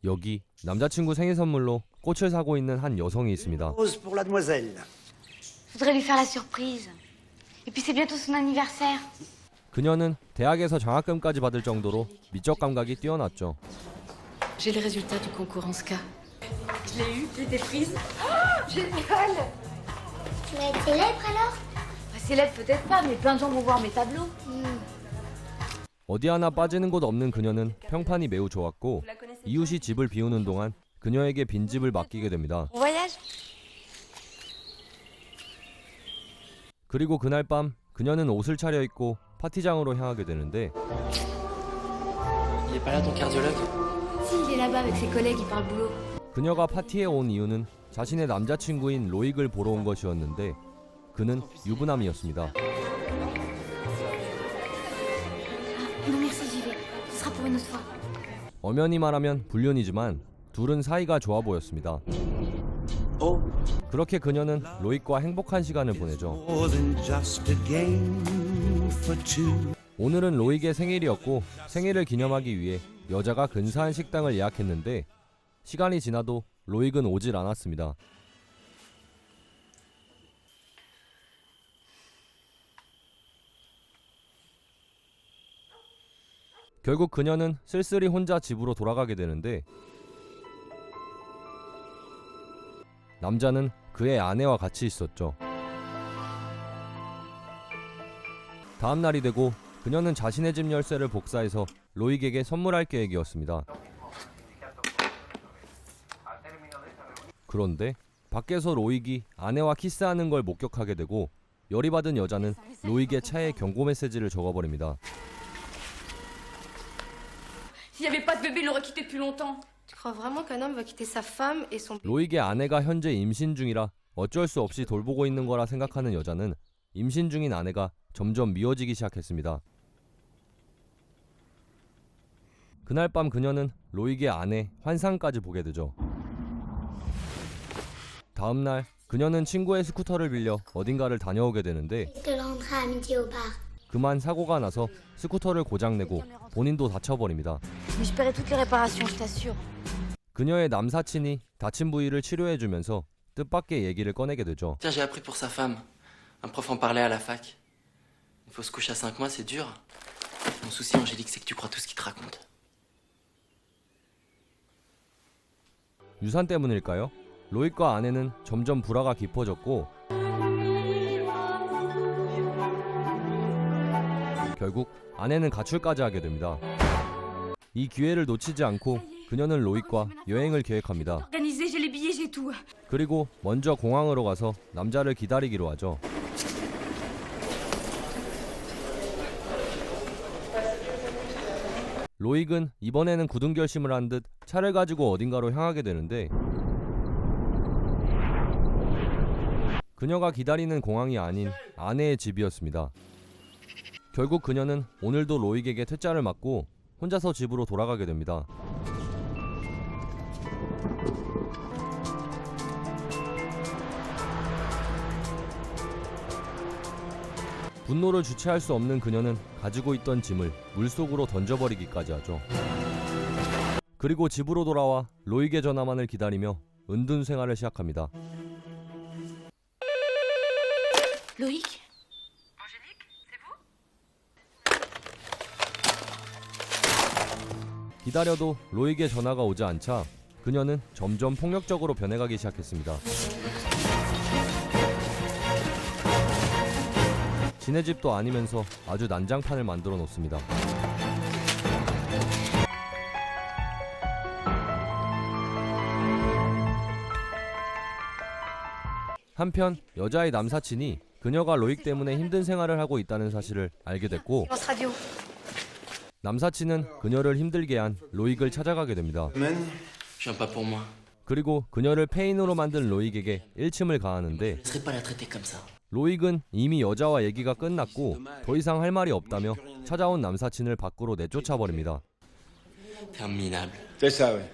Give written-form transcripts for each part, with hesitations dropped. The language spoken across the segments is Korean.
여기 남자친구 생일 선물로 꽃을 사고 있는 한 여성이 있습니다. Rose pour la demoiselle. Je voudrais lui faire la surprise. Et puis c'est bientôt son anniversaire. 그녀는 대학에서 장학금까지 받을 정도로 미적 감각이 뛰어났죠. J'ai les résultats du concours en ska. Je l'ai eu, j'étais prise. Oh, génial! Tu vas être célèbre alors? Célèbre peut-être pas, mais plein de gens vont voir mes tableaux. 어디 하나 빠지는 곳 없는 그녀는 평판이 매우 좋았고 이웃이 집을 비우는 동안 그녀에게 빈집을 맡기게 됩니다. On voyage? 그리고 그날 밤 그녀는 옷을 차려입고 파티장으로 향하게 되는데 Il est pas là ton cardiologue? Si, il est là-bas avec ses collègues, il parle boulot. 그녀가 파티에 온 이유는 자신의 남자친구인 로익을 보러 온 것이었는데 그는 유부남이었습니다. Non merci, j'y vais. Ce sera pour une autre fois. 엄연히 말하면 불륜이지만 둘은 사이가 좋아 보였습니다. Oh, 그렇게 그녀는 로익과 행복한 시간을 보내죠. more than just a game for two. 오늘은 로익의 생일이었고 생일을 기념하기 위해 여자가 근사한 식당을 예약했는데 시간이 지나도 로익은 오질 않았습니다. 결국 그녀는 쓸쓸히 혼자 집으로 돌아가게 되는데 남자는 그의 아내와 같이 있었죠. 다음 날이 되고 그녀는 자신의 집 열쇠를 복사해서 로익에게 선물할 계획이었습니다. 그런데 밖에서 로익이 아내와 키스하는 걸 목격하게 되고 열이 받은 여자는 로익의 차에 경고 메시지를 적어버립니다. S'il n'y avait pas de bébé, il l'aurait quitté depuis longtemps. Tu crois vraiment qu'un homme va quitter sa femme et son... 로익의 아내가 현재 임신 중이라 어쩔 수 없이 돌보고 있는 거라 생각하는 여자는 임신 중인 아내가 점점 미워지기 시작했습니다. 그날 밤 그녀는 로익의 아내 환상까지 보게 되죠. 다음 날 그녀는 친구의 스쿠터를 빌려 어딘가를 다녀오게 되는데 Je te le rendrai à midi au bar. 그만 사고가 나서 스쿠터를 고장내고 본인도 다쳐버립니다. Mais je paierai toutes les réparations, je t'assure. 그녀의 남사친이 다친 부위를 치료해주면서 뜻밖의 얘기를 꺼내게 되죠. Tiens, j'ai appris pour sa femme. Un prof en parlait à la fac. Une fausse couche à 5 mois, c'est dur. Mon souci, Angélique, c'est que tu crois tout ce qu'il te raconte. 유산 때문일까요? 로익과 아내는 점점 불화가 깊어졌고 결국 아내는 가출까지 하게 됩니다. 이 기회를 놓치지 않고 그녀는 로익과 여행을 계획합니다. Organisé, j'ai les billets, j'ai tout. 그리고 먼저 공항으로 가서 남자를 기다리기로 하죠. 로익은 이번에는 굳은 결심을 한 듯 차를 가지고 어딘가로 향하게 되는데 그녀가 기다리는 공항이 아닌 아내의 집이었습니다. 결국 그녀는 오늘도 로익에게 퇴짜를 맞고 혼자서 집으로 돌아가게 됩니다. 분노를 주체할 수 없는 그녀는 가지고 있던 짐을 물속으로 던져버리기까지 하죠. 그리고 집으로 돌아와 로익의 전화만을 기다리며 은둔 생활을 시작합니다. Loïc? 기다려도 로익의 전화가 오지 않자 그녀는 점점 폭력적으로 변해가기 시작했습니다. 지네 집도 아니면서 아주 난장판을 만들어 놓습니다. 한편 여자의 남사친이 그녀가 로익 때문에 힘든 생활을 하고 있다는 사실을 알게 됐고 Silence radio. 남사친은 그녀를 힘들게 한 로익을 찾아가게 됩니다. man. Je viens pas pour moi. 그리고 그녀를 폐인으로 만든 로익에게 일침을 Je 가하는데 laisserai pas la traiter comme ça. 로익은 이미 여자와 얘기가 끝났고 더 이상 할 말이 없다며 찾아온 남사친을 밖으로 내쫓아 버립니다. T'es un minable. C'est ça, ouais.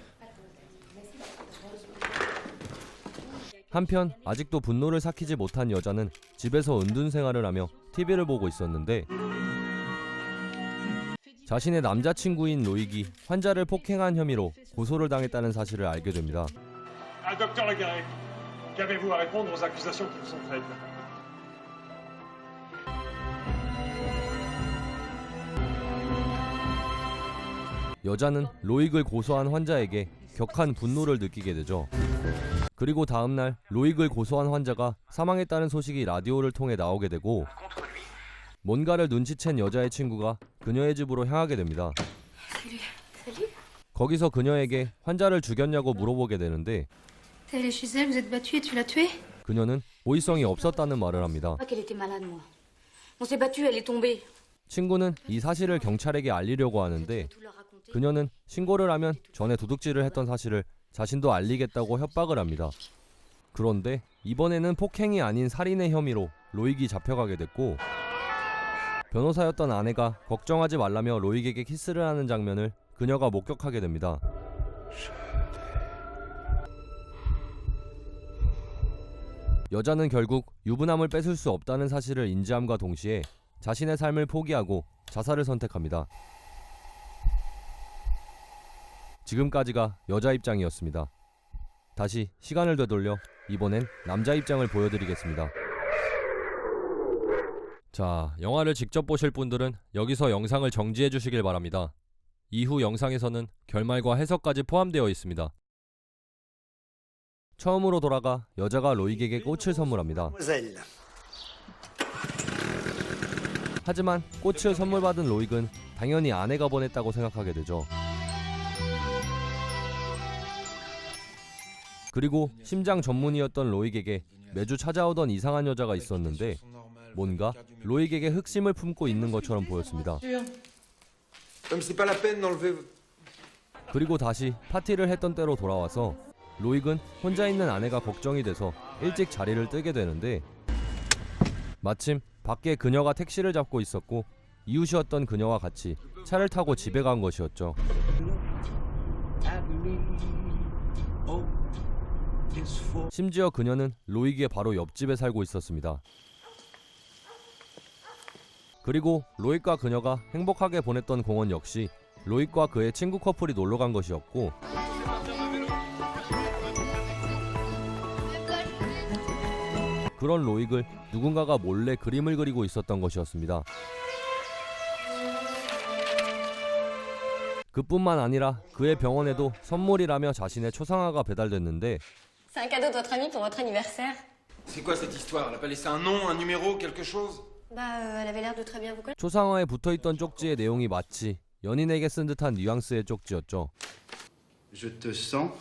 한편 아직도 분노를 삭히지 못한 여자는 집에서 은둔 생활을 하며 TV를 보고 있었는데 자신의 남자친구인 로익이 환자를 폭행한 혐의로 고소를 당했다는 사실을 알게 됩니다. Ah, docteur Le Garec, qu'avez-vous à répondre aux accusations qui vous sont faites? 여자는 로익을 고소한 환자에게 격한 분노를 느끼게 되죠. 그리고 다음날 로익을 고소한 환자가 사망했다는 소식이 라디오를 통해 나오게 되고 뭔가를 눈치챈 여자의 친구가 그녀의 집으로 향하게 됩니다. 거기서 그녀에게 환자를 죽였냐고 물어보게 되는데 T'es allé chez elle, vous êtes battu et tu l'as tuée? 그녀는 고의성이 없었다는 말을 합니다. Pas qu'elle était malade, moi. On s'est battu, elle est tombée. 친구는 이 사실을 경찰에게 알리려고 하는데 Tout leur raconter. 그녀는 신고를 하면 전에 도둑질을 했던 사실을 자신도 알리겠다고 협박을 합니다. 그런데 이번에는 폭행이 아닌 살인의 혐의로 로익이 잡혀가게 됐고 변호사였던 아내가 걱정하지 말라며 로익에게 키스를 하는 장면을 그녀가 목격하게 됩니다. 여자는 결국 유부남을 뺏을 수 없다는 사실을 인지함과 동시에 자신의 삶을 포기하고 자살을 선택합니다. 지금까지가 여자 입장이었습니다. 다시 시간을 되돌려 이번엔 남자 입장을 보여드리겠습니다. 자, 영화를 직접 보실 분들은 여기서 영상을 정지해 주시길 바랍니다. 이후 영상에서는 결말과 해석까지 포함되어 있습니다. 처음으로 돌아가 여자가 로익에게 꽃을 선물합니다. Mademoiselle. 하지만 꽃을 선물 받은 로익은 당연히 아내가 보냈다고 생각하게 되죠. 그리고 심장 전문의였던 로익에게 매주 찾아오던 이상한 여자가 있었는데 뭔가 로익에게 흑심을 품고 있는 것처럼 보였습니다. Comme c'est pas la peine d'enlever. 그리고 다시 파티를 했던 때로 돌아와서 로익은 혼자 있는 아내가 걱정이 돼서 일찍 자리를 뜨게 되는데 마침 밖에 그녀가 택시를 잡고 있었고 이웃이었던 그녀와 같이 차를 타고 집에 간 것이었죠. 심지어 그녀는 로익의 바로 옆집에 살고 있었습니다. 그리고 로익과 그녀가 행복하게 보냈던 공원 역시 로익과 그의 친구 커플이 놀러 간 것이었고 그런 로익을 누군가가 몰래 그림을 그리고 있었던 것이었습니다. 그뿐만 아니라 그의 병원에도 선물이라며 자신의 초상화가 배달됐는데 C'est un cadeau de votre amie pour votre anniversaire. C'est quoi cette histoire? Elle a pas laissé un nom, un numéro, quelque chose? Bah, elle avait l'air de très bien vous connaître. 초상화에 붙어있던 쪽지의 내용이 마치 연인에게 쓴 듯한 뉘앙스의 쪽지였죠. Je te sens.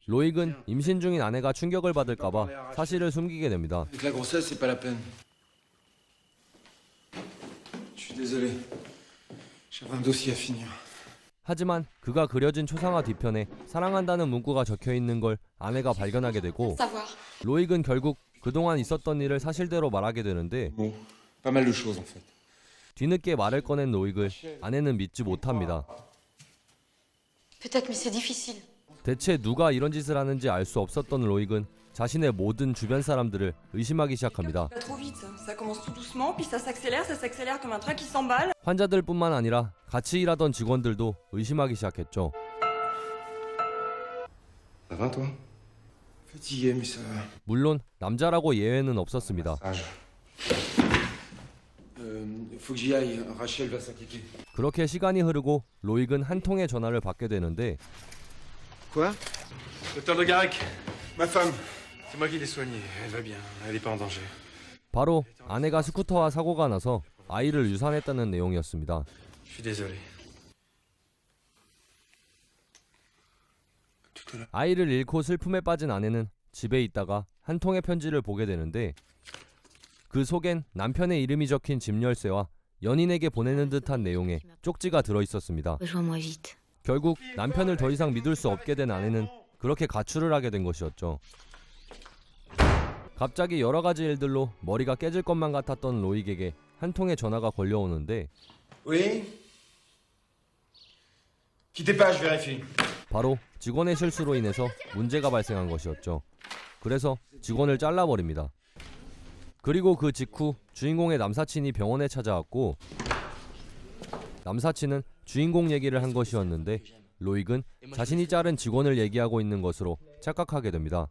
로익은 임신 중인 아내가 충격을 받을까봐 사실을 숨기게 됩니다. Avec la grossesse, c'est pas la peine. Je suis désolé. J'avais un dossier à finir. 하지만 그가 그려진 초상화 뒤편에 사랑한다는 문구가 적혀있는 걸 아내가 발견하게 되고 Savoir. 로익은 결국 그동안 있었던 일을 사실대로 말하게 되는데 Bon, pas mal de choses en fait. 뒤늦게 말을 꺼낸 로익을 아내는 믿지 못합니다. Peut-être, mais c'est difficile. 대체 누가 이런 짓을 하는지 알 수 없었던 로익은 자신의 모든 주변 사람들을 의심하기 시작합니다. Trop vite, ça commence tout doucement, puis ça s'accélère comme un train qui s'emballe. 환자들뿐만 아니라 같이 일하던 직원들도 의심하기 시작했죠. Ça va toi? Fatigué, mais ça va. 물론 남자라고 예외는 없었습니다. Sage. Faut que j'y aille. Rachel va s'inquiéter. 그렇게 시간이 흐르고 로익은 한 통의 전화를 받게 되는데 Quoi? Docteur Le Garec, Ma femme. c'est moi qui l'ai soignée. Elle va bien, elle est pas en danger. 바로 아내가 스쿠터와 사고가 나서 아이를 유산했다는 내용이었습니다. Je suis désolé. 아이를 잃고 슬픔에 빠진 아내는 집에 있다가 한 통의 편지를 보게 되는데 그 속엔 남편의 이름이 적힌 집 열쇠와 연인에게 보내는 듯한 내용의 쪽지가 들어있었습니다. Rejoins-moi vite. 결국 남편을 더 이상 믿을 수 없게 된 아내는 그렇게 가출을 하게 된 것이었죠. 갑자기 여러 가지 일들로 머리가 깨질 것만 같았던 로익에게 한 통의 전화가 걸려오는데 Oui? Quittez pas, je vérifie. 바로 직원의 실수로 인해서 문제가 발생한 것이었죠. 그래서 직원을 잘라버립니다. 그리고 그 직후 주인공의 남사친이 병원에 찾아왔고 남사친은 주인공 얘기를 한 것이었는데 로익은 자신이 자른 직원을 얘기하고 있는 것으로 착각하게 됩니다.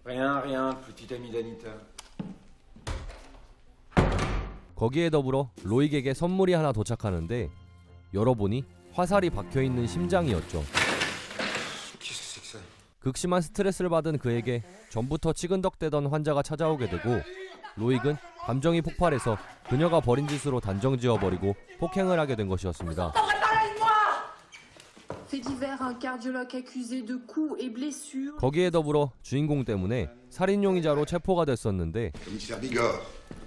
Rien, petit ami d'Anita. 거기에 더불어 로익에게 선물이 하나 도착하는데 열어보니 화살이 박혀있는 심장이었죠. Qu'est-ce que c'est que ça? 극심한 스트레스를 받은 그에게 전부터 치근덕대던 환자가 찾아오게 되고 로익은 감정이 폭발해서 그녀가 벌인 짓으로 단정지어버리고 폭행을 하게 된 것이었습니다. 거기에 더불어 주인공 때문에 살인용의자로 체포가 됐었는데 Commissaire Bigorre,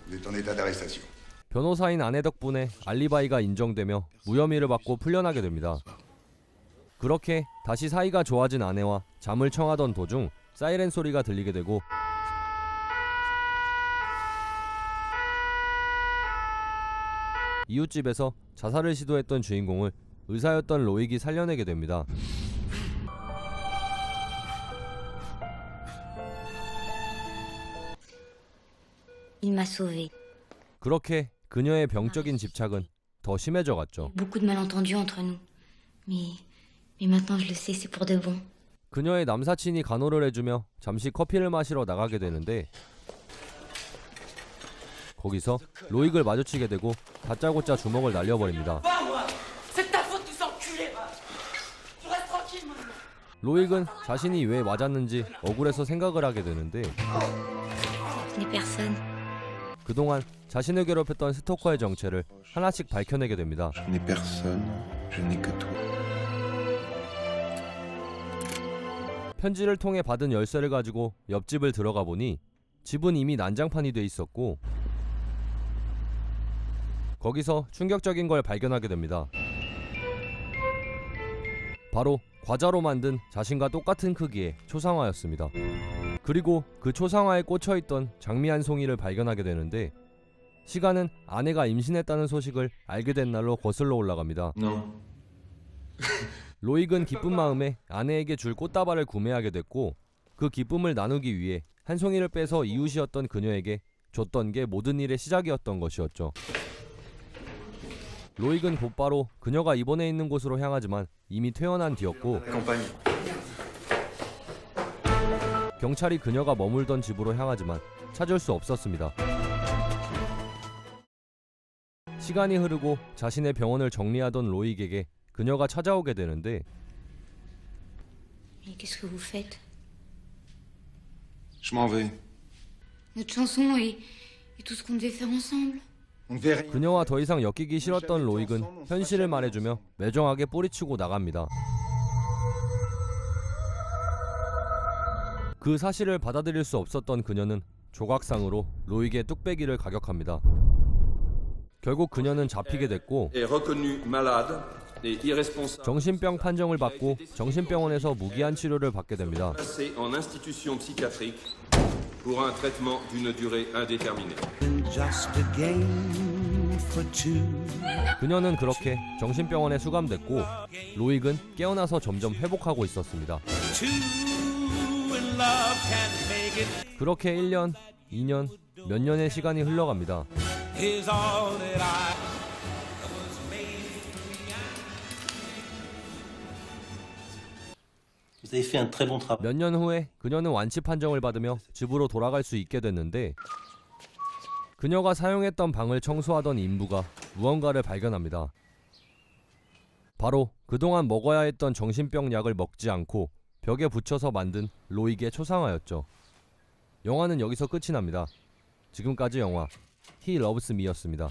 vous êtes en état d'arrestation. 변호사인 아내 덕분에 알리바이가 인정되며 무혐의를 받고 풀려나게 됩니다. 그렇게 다시 사이가 좋아진 아내와 잠을 청하던 도중 사이렌 소리가 들리게 되고 이웃집에서 자살을 시도했던 주인공을 의사였던 로익이 살려내게 됩니다. Il m'a sauvée. 그렇게 그녀의 병적인 집착은 더 심해져 갔죠. Beaucoup de malentendus entre nous. Mais maintenant je le sais, c'est pour de bon. 그녀의 남사친이 간호를 해주며 잠시 커피를 마시러 나가게 되는데 거기서 로익을 마주치게 되고 다짜고짜 주먹을 날려버립니다. 로익은 자신이 왜 맞았는지 억울해서 생각을 하게 되는데 Je n'ai personne. 그동안 자신을 괴롭혔던 스토커의 정체를 하나씩 밝혀내게 됩니다. Je n'ai personne, je n'ai que toi. 편지를 통해 받은 열쇠를 가지고 옆집을 들어가 보니 집은 이미 난장판이 돼 있었고 거기서 충격적인 걸 발견하게 됩니다. 바로 과자로 만든 자신과 똑같은 크기의 초상화였습니다. 그리고 그 초상화에 꽂혀있던 장미 한 송이를 발견하게 되는데 시간은 아내가 임신했다는 소식을 알게 된 날로 거슬러 올라갑니다. Non. 로익은 기쁜 마음에 아내에게 줄 꽃다발을 구매하게 됐고 그 기쁨을 나누기 위해 한 송이를 빼서 이웃이었던 그녀에게 줬던 게 모든 일의 시작이었던 것이었죠. 로익은 곧바로 그녀가 입원해 있는 곳으로 향하지만 이미 퇴원한 뒤였고 Compagnie. 경찰이 그녀가 머물던 집으로 향하지만 찾을 수 없었습니다. 시간이 흐르고 자신의 병원을 정리하던 로익에게 그녀가 찾아오게 되는데 Mais qu'est-ce que vous faites? Je m'en vais. Notre chanson et tout ce qu'on devait faire ensemble. On ne fait rien. 그녀와 더 이상 엮이기 싫었던 로익은 현실을 말해주며 매정하게 뿌리치고 나갑니다. 그 사실을 받아들일 수 없었던 그녀는 조각상으로 로익의 뚝배기를 가격합니다. 결국 그녀는 잡히게 됐고 정신병 판정을 받고 정신병원에서 무기한 치료를 받게 됩니다. Just a game for two. 그녀는 그렇게 정신병원에 수감됐고 로익은 깨어나서 점점 회복하고 있었습니다. Two in love can make it. 그렇게 1년, 2년, 몇 년의 시간이 흘러갑니다. Is all that I was made. Vous avez fait un très bon travail. 몇 년 후에 그녀는 완치 판정을 받으며 집으로 돌아갈 수 있게 됐는데 그녀가 사용했던 방을 청소하던 인부가 무언가를 발견합니다. 바로 그동안 먹어야 했던 정신병 약을 먹지 않고 벽에 붙여서 만든 로익의 초상화였죠. 영화는 여기서 끝이 납니다. 지금까지 영화 He Loves Me였습니다.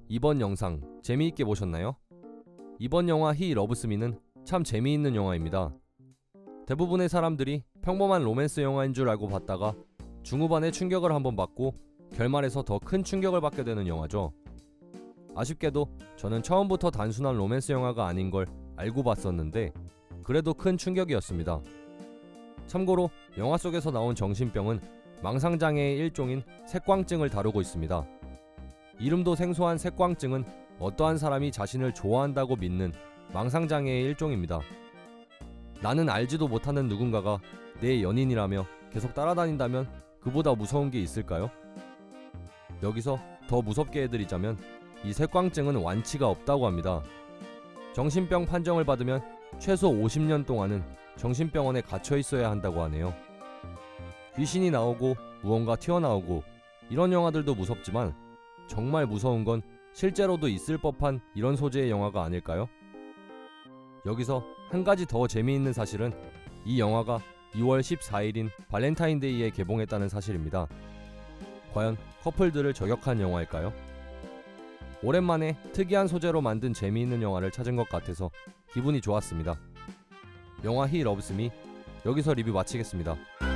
이번 영상 재미있게 보셨나요? 이번 영화 He Loves Me는 참 재미있는 영화입니다. 대부분의 사람들이 평범한 로맨스 영화인 줄 알고 봤다가 중후반에 충격을 한번 받고 결말에서 더 큰 충격을 받게 되는 영화죠. 아쉽게도 저는 처음부터 단순한 로맨스 영화가 아닌 걸 알고 봤었는데 그래도 큰 충격이었습니다. 참고로 영화 속에서 나온 정신병은 망상장애의 일종인 색광증을 다루고 있습니다. 이름도 생소한 색광증은 어떠한 사람이 자신을 좋아한다고 믿는 망상장애의 일종입니다. 나는 알지도 못하는 누군가가 내 연인이라며 계속 따라다닌다면 그보다 무서운 게 있을까요? 여기서 더 무섭게 해드리자면 이 색광증은 완치가 없다고 합니다. 정신병 판정을 받으면 최소 50년 동안은 정신병원에 갇혀 있어야 한다고 하네요. 귀신이 나오고 무언가 튀어나오고 이런 영화들도 무섭지만 정말 무서운 건 실제로도 있을 법한 이런 소재의 영화가 아닐까요? 여기서 한 가지 더 재미있는 사실은 이 영화가 2월 14일인 발렌타인데이에 개봉했다는 사실입니다. 과연 커플들을 저격한 영화일까요? 오랜만에 특이한 소재로 만든 재미있는 영화를 찾은 것 같아서 기분이 좋았습니다. 영화 He Loves Me 여기서 리뷰 마치겠습니다.